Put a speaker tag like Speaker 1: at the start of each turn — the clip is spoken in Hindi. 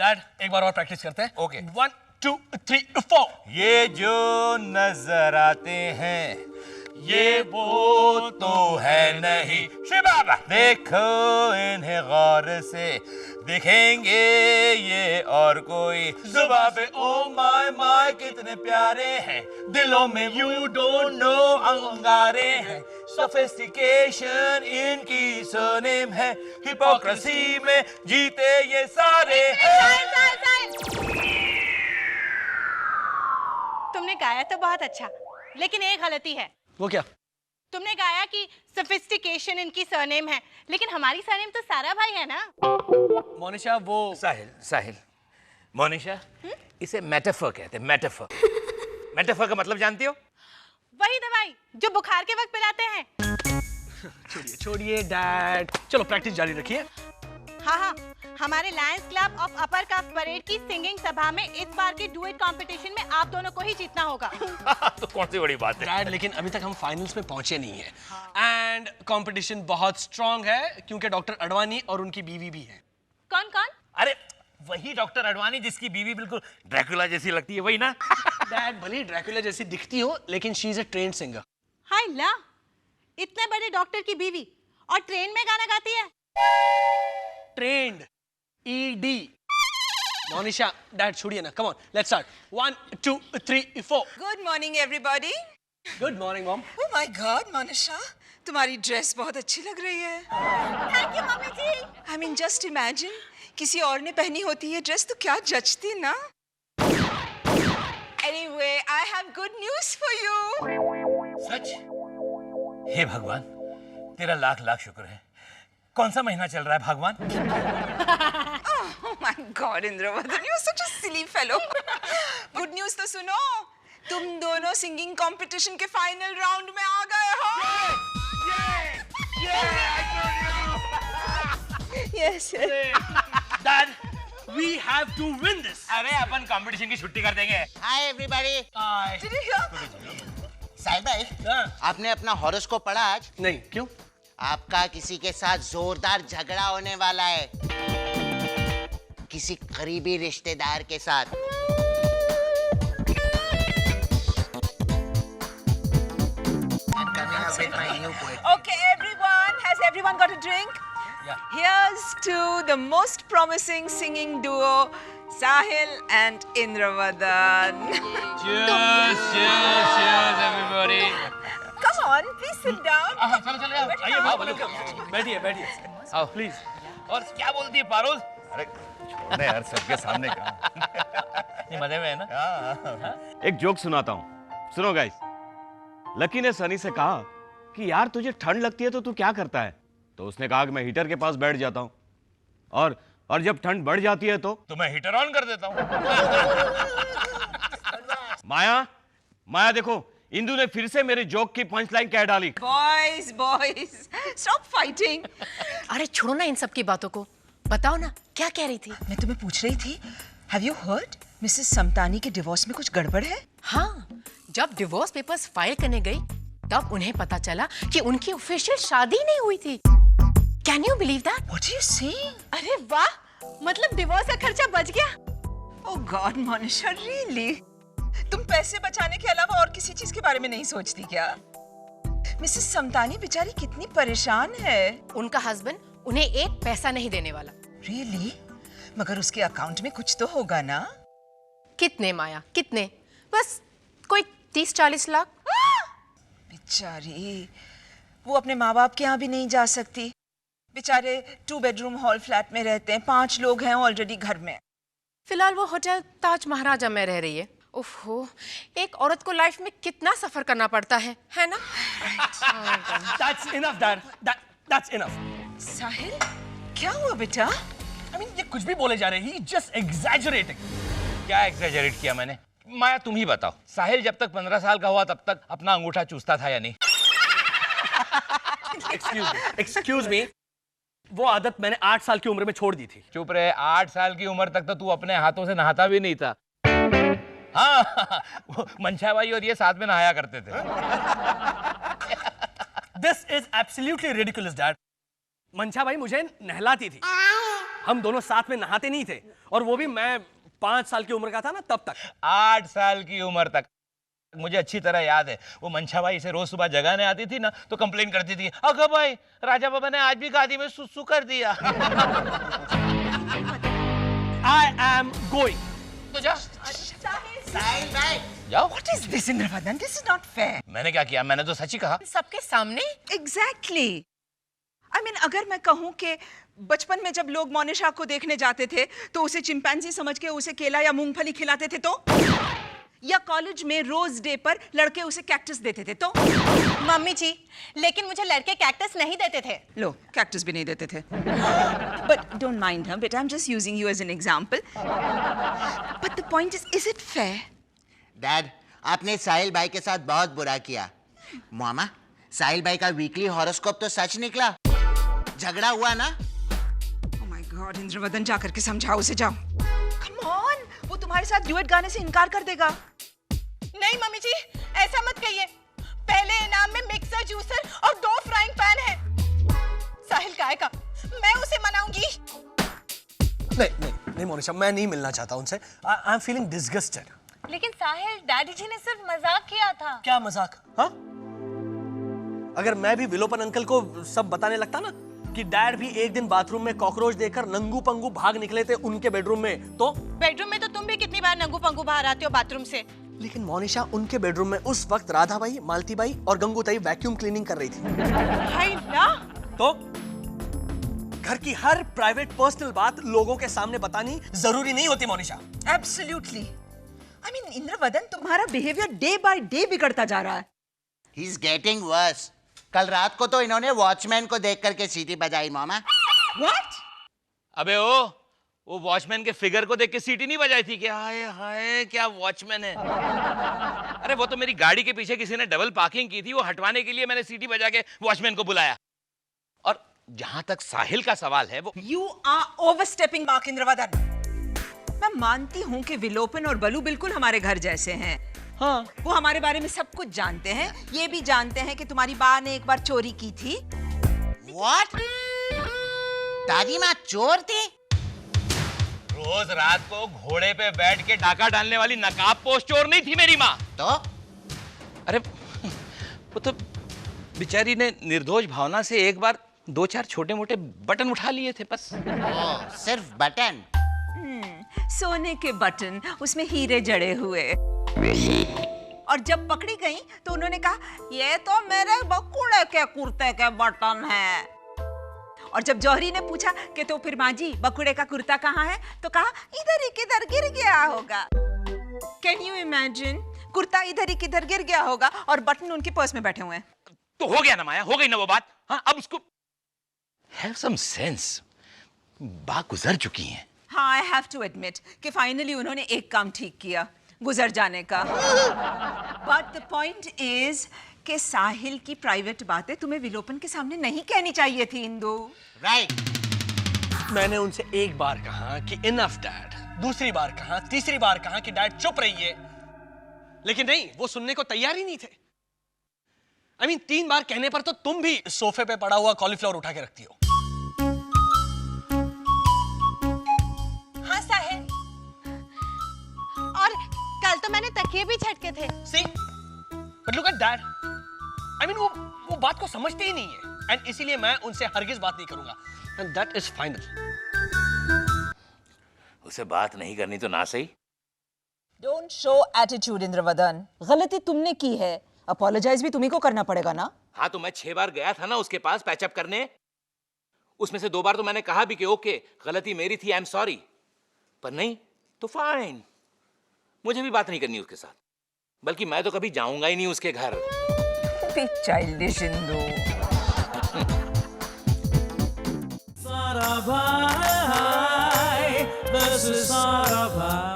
Speaker 1: डैड एक बार और प्रैक्टिस करते हैं।
Speaker 2: ओके।
Speaker 1: 1 2 3 4।
Speaker 2: ये जो नजर आते हैं ये वो तो है नहीं शिबाबा, देखो इन्हें गौर से, दिखेंगे ये और कोई जुबाबे। ओ माय माय कितने प्यारे हैं, दिलों में यू डोंट नो अंगारे हैं। सोफिस्टिकेशन इनकी सरनेम है, हिपोक्रेसी में जीते ये सारे हैं।
Speaker 3: तुमने गाया तो बहुत अच्छा, लेकिन एक गलती है।
Speaker 1: वो क्या?
Speaker 3: तुमने गाया कि सोफिस्टिकेशन इनकी सरनेम है, लेकिन हमारी सरनेम तो सारा भाई है ना।
Speaker 1: मोनिशा वो
Speaker 2: साहिल मोनिशा, इसे मेटाफर कहते हैं, मेटाफर। मेटाफर का मतलब जानती हो?
Speaker 3: वही दवाई जो बुखार के वक्त पिलाते हैं।
Speaker 1: छोड़िए डैड, चलो प्रैक्टिस जारी रखिए।
Speaker 3: हाँ, हमारे Lions club of upper caste parade की सिंगिंग सभा में इस बार के डुएट कंपटीशन में आप दोनों को ही जीतना होगा।
Speaker 2: तो कौन सी बड़ी बात है
Speaker 1: डैड, लेकिन अभी तक हम फाइनल्स में पहुंचे नहीं हैं। एंड कंपटीशन बहुत स्ट्रांग है क्योंकि डॉक्टर अडवाणी और उनकी बीवी भी है।
Speaker 3: कौन कौन?
Speaker 2: अरे वही डॉक्टर अडवाणी जिसकी बीवी बिल्कुल ड्रैकुला जैसी लगती है, वही ना?
Speaker 1: डैड, भले ड्रैकुला जैसी दिखती हो लेकिन she is a trained singer.
Speaker 3: हाय ला, इतने बड़े डॉक्टर की बीवी और ट्रेन में गाना गाती है।
Speaker 1: Trained, ED। मोनिशा, डैड छोड़िए ना, come on let's start. 1 2 3 4।
Speaker 4: Good morning everybody.
Speaker 1: Good morning mom.
Speaker 4: Oh my god Monisha, तुम्हारी ड्रेस बहुत अच्छी लग रही है।
Speaker 3: Thank you mummy ji.
Speaker 4: I mean just imagine किसी और ने पहनी होती ये ड्रेस तो क्या जचती ना। Anyway, I have good news for you.
Speaker 2: सच? हे भगवान, तेरा लाख लाख शुक्र है। कौन सा महीना चल रहा है भगवान?
Speaker 4: Oh my God, Indravadan, you are such a silly fellow. Good news तो सुनो, तुम दोनों सिंगिंग कंपटीशन के फाइनल राउंड में आ गए हो। Yes.
Speaker 1: Dad, we have to win this.
Speaker 2: अरे अपन कंपटीशन की छुट्टी कर देंगे।
Speaker 5: Hi everybody.
Speaker 4: Did you hear?
Speaker 5: साहिल भाई, आपने अपना हॉरोस्कोप पढ़ा आज?
Speaker 1: नहीं, क्यों?
Speaker 5: आपका किसी के साथ जोरदार झगड़ा होने वाला है, किसी करीबी रिश्तेदार के साथ।
Speaker 4: Okay, everyone, has everyone got a drink?
Speaker 2: Yeah.
Speaker 4: Here's to the most promising singing duo, Sahil and Indravadan.
Speaker 2: Cheers, cheers, cheers everybody.
Speaker 4: Come on, please sit down.
Speaker 2: चलो आइए,
Speaker 1: बैठिए
Speaker 2: आओ प्लीज। और क्या बोलती है पारुल? अरे छोड़ने यार, सबके सामने का। ये मजे में है ना?
Speaker 6: एक जोक सुनाता हूँ, सुनो गाइस। लकी ने सनी से कहा कि यार तुझे ठंड लगती है तो तू क्या करता है? तो उसने कहा कि मैं हीटर के पास बैठ जाता हूँ, और जब ठंड बढ़ जाती है तो
Speaker 2: मैं हीटर ऑन कर देता हूँ।
Speaker 6: माया देखो, इंदु ने फिर से मेरे जोक की पंच लाइन कह डाली।
Speaker 4: Boys, stop fighting.
Speaker 7: अरे छोड़ो ना इन सब की बातों को, बताओ ना क्या कह रही थी?
Speaker 4: मैं तुम्हें पूछ रही थी, Have you heard? Mrs Samtani के डिवोर्स में कुछ गड़बड़ है?
Speaker 7: हाँ, जब डिवोर्स पेपर्स फाइल करने गई तब उन्हें पता चला कि उनकी ऑफिशियल शादी नहीं हुई थी। Can you believe that?
Speaker 4: What are you saying?
Speaker 3: अरे वाह, मतलब डिवोर्स का खर्चा बच गया।
Speaker 4: Oh God, Monisha, really? तुम पैसे बचाने के अलावा और किसी चीज के बारे में नहीं सोचती क्या? मिसेस समतानी बेचारी कितनी परेशान है।
Speaker 7: उनका हस्बैंड उन्हें एक पैसा नहीं देने वाला।
Speaker 4: Really? मगर उसके अकाउंट में कुछ तो होगा ना?
Speaker 7: कितने माया, कितने? बस कोई 30-40 लाख।
Speaker 4: बेचारी, वो अपने माँ बाप के यहाँ भी नहीं जा सकती। बेचारे 2 बेडरूम हॉल फ्लैट में रहते हैं, 5 लोग हैं ऑलरेडी घर में।
Speaker 7: फिलहाल वो होटल ताज महाराजा में रह रही है। ओहो, एक औरत को लाइफ में कितना सफर करना पड़ता है ना?
Speaker 1: That's enough, Dad. That's enough.
Speaker 4: साहिल, क्या हुआ बेटा?
Speaker 1: I mean, ये कुछ भी बोले जा रहे हैं, he's just exaggerating.
Speaker 2: क्या एक्सैजरेट किया मैंने? माया तुम ही बताओ, साहिल जब तक 15 साल का हुआ तब तक अपना अंगूठा चूसता था या नहीं?
Speaker 1: Excuse me. वो आदत मैंने 8 साल की उम्र में छोड़ दी थी।
Speaker 2: चुप रहे, 8 साल की उम्र तक तो तू अपने हाथों से नहाता भी नहीं था। हाँ, मंशा भाई और ये साथ में नहाया करते थे।
Speaker 1: This is absolutely ridiculous, Dad. मंशा भाई मुझे नहलाती थी। हम दोनों साथ में नहाते नहीं थे, और वो भी मैं 5 साल की उम्र का था ना तब तक।
Speaker 2: 8 साल की उम्र तक। मुझे अच्छी तरह याद है, वो मंशा बाई इसे रोज सुबह जगाने आती थी ना, तो कंप्लेन करती थी, अगर भाई राजा बाबा ने आज भी गादी में सुसु कर दिया।
Speaker 1: I am going.
Speaker 2: तो जा।
Speaker 5: साहिल भाई,
Speaker 2: जाओ।
Speaker 4: What is this, Indravadan? This is not fair.
Speaker 2: मैंने क्या किया? मैंने तो सच ही कहा।
Speaker 7: सबके सामने?
Speaker 4: Exactly. I mean, अगर मैं कहूँ कि बचपन में जब लोग मोनिशा को देखने जाते थे तो उसे चिंपैंजी समझ के उसे केला या मूंगफली खिलाते थे, तो या कॉलेज में रोज डे पर लड़के उसे कैक्टस देते थे, तो
Speaker 3: मम्मी जी, लेकिन मुझे लड़के कैक्टस नहीं देते थे।
Speaker 4: लो, कैक्टस भी नहीं देते थे। But don't mind her, but I'm just using you as an example. But the point is it fair?
Speaker 5: Dad, आपने साहिल भाई के साथ बहुत बुरा किया। मामा, साहिल भाई का वीकली हॉरोस्कोप तो सच निकला। झगड़ा हुआ ना?
Speaker 4: Oh my God, इंद्रवदन, जा करके समझाओ उसे, जाओ। Come on, वो तुम्हारे साथ ड्यूएट गाने से इनकार कर देगा।
Speaker 3: नहीं मम्मी जी, ऐसा मत कहिए। पहले इनाम में मिक्सर, जूसर और 2 फ्राइंग पैन है। साहिल का आएगा, मैं उसे मनाऊंगी।
Speaker 1: नहीं मोनिशा, मैं नहीं मिलना चाहता उनसे। I am feeling disgusted.
Speaker 3: लेकिन साहिल, डैडी जी ने सिर्फ मजाक किया था।
Speaker 1: क्या मजाक? हाँ, अगर मैं भी विलोपन अंकल को सब बताने लगता ना कि डैड भी एक दिन बाथरूम में कॉकरोच देखकर नंगू पंगू भाग निकले थे उनके बेडरूम में, तो
Speaker 3: बेडरूम में तो तुम भी कितनी बार नंगू पंगू बाहर आते हो बाथरूम से।
Speaker 1: लेकिन मोनिशा, उनके बेडरूम में उस वक्त राधाबाई, मालतीबाई और गंगूताई वैक्यूम क्लीनिंग कर रही थी।
Speaker 3: हाय ना,
Speaker 1: तो घर की हर प्राइवेट पर्सनल बात लोगों के सामने बतानी जरूरी नहीं होती Monisha.
Speaker 4: Absolutely. I mean, Indravadan, तुम्हारा बिहेवियर डे बाय डे बिगड़ता जा रहा है।
Speaker 5: He's getting worse. कल रात को तो इन्होंने वॉचमैन को देख करके सीटी बजाई मामा।
Speaker 4: What?
Speaker 2: अबे वो वॉचमैन के फिगर को देख के सीटी नहीं बजाई थी क्या? हाय हाय, क्या वॉचमैन है। अरे वो तो मेरी गाड़ी के पीछे किसी ने डबल पार्किंग की थी, वो हटवाने के लिए मैंने सीटी बजा के वॉचमैन को बुलाया। और जहां तक साहिल का सवाल है, वो
Speaker 4: You are overstepping mark, Indravadan. मैं मानती हूँ कि विलोपन और बलू बिल्कुल हमारे घर जैसे हैं।
Speaker 1: हाँ,
Speaker 4: वो हमारे बारे में सब कुछ जानते हैं। ये भी जानते हैं कि तुम्हारी माँ ने एक बार चोरी की थी।
Speaker 5: What? दादी माँ चोर थी?
Speaker 2: रोज रात को घोड़े पे बैठ के डाका डालने वाली नकाबपोश चोर नहीं थी मेरी माँ।
Speaker 5: तो
Speaker 2: अरे वो तो बेचारी ने निर्दोष भावना से एक बार 2-4 छोटे मोटे बटन उठा लिए थे बस।
Speaker 5: ओ, सिर्फ बटन?
Speaker 4: सोने के बटन, उसमें हीरे जड़े हुए। और जब पकड़ी गई तो उन्होंने कहा, ये तो मेरे बकुड़े के कुर्ते के बटन हैं। और जब जौहरी ने पूछा कि तो फिर माँ जी बकुड़े का कुर्ता कहाँ है, तो कहा इधर ही किधर गिर गया होगा। Can you imagine? कुर्ता इधर ही किधर गिर गया होगा और बटन उनके पर्स में बैठे हुए हैं।
Speaker 2: तो हो गया ना माया, हो गई ना वो बात। हाँ, अब उसको हैव सम सेंस। बात गुजर चुकी है।
Speaker 4: हाँ, आई हैव टू एडमिट कि फाइनली उन्होंने एक काम ठीक किया, गुजर जाने का। बट द पॉइंट इज कि साहिल की प्राइवेट बातें तुम्हें विलोपन के सामने नहीं कहनी चाहिए थी, इंदु।
Speaker 5: राइट।
Speaker 1: मैंने उनसे एक बार कहा कि इनफ डैड, दूसरी बार कहा, तीसरी बार कहा कि डैड चुप रहिए, लेकिन नहीं, वो सुनने को तैयार ही नहीं थे। I mean, 3 बार कहने पर तो तुम भी सोफे पे पड़ा हुआ कॉलीफ्लावर उठा के रखती हो।
Speaker 3: हाँ साहिल, और कल तो मैंने तकिए भी झटके थे।
Speaker 1: See? But look at dad. I mean, वो बात को समझते ही नहीं है, एंड इसीलिए मैं उनसे हरगिज बात नहीं करूंगा, एंड दैट इज फाइनल।
Speaker 2: उसे बात नहीं करनी तो ना सही।
Speaker 4: Don't show attitude, Indravadan. गलती तुमने की है, अपोलोजाइज भी तुम्ही को करना पड़ेगा ना।
Speaker 2: हाँ, तो मैं 6 बार गया था ना उसके पास पैचअप करने। उसमें से 2 बार तो मैंने कहा भी कि ओके, गलती मेरी थी, आई एम सॉरी। पर नहीं तो फाइन, मुझे भी बात नहीं करनी उसके साथ, बल्कि मैं तो कभी जाऊंगा ही नहीं उसके घर।
Speaker 4: Childish Indu.
Speaker 8: Sarabhai, this is Sarabhai.